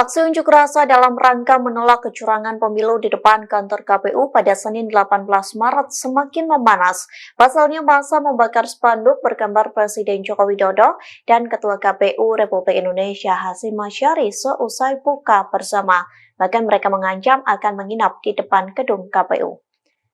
Aksi unjuk rasa dalam rangka menolak kecurangan pemilu di depan kantor KPU pada Senin 18 Maret semakin memanas. Pasalnya massa membakar spanduk bergambar Presiden Joko Widodo dan Ketua KPU Republik Indonesia Hasyim Asyari seusai buka bersama. Bahkan mereka mengancam akan menginap di depan gedung KPU.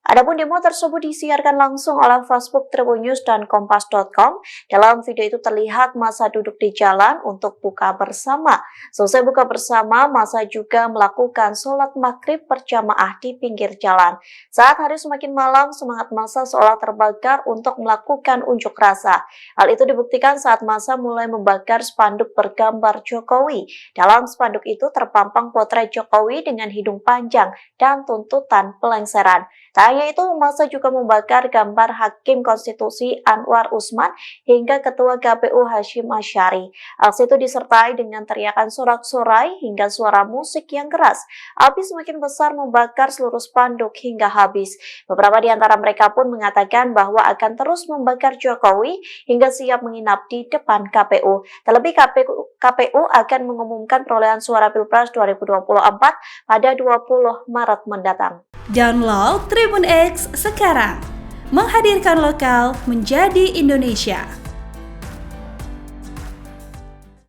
Adapun demo tersebut disiarkan langsung oleh Facebook Tribun News dan Kompas.com. Dalam video itu terlihat massa duduk di jalan untuk buka bersama. Selesai buka bersama, massa juga melakukan sholat maghrib berjamaah di pinggir jalan. Saat hari semakin malam, semangat massa seolah terbakar untuk melakukan unjuk rasa. Hal itu dibuktikan saat massa mulai membakar spanduk bergambar Jokowi. Dalam spanduk itu terpampang potret Jokowi dengan hidung panjang dan tuntutan pelengseran. Tak hanya itu, massa juga membakar gambar Hakim Konstitusi Anwar Usman hingga Ketua KPU Hasyim Asyari. Aksi itu disertai dengan teriakan sorak-sorai hingga suara musik yang keras. Api semakin besar membakar seluruh spanduk hingga habis. Beberapa di antara mereka pun mengatakan bahwa akan terus membakar Jokowi hingga siap menginap di depan KPU. Terlebih KPU akan mengumumkan perolehan suara Pilpres 2024 pada 20 Maret mendatang. Download Tribun X sekarang, menghadirkan lokal menjadi Indonesia.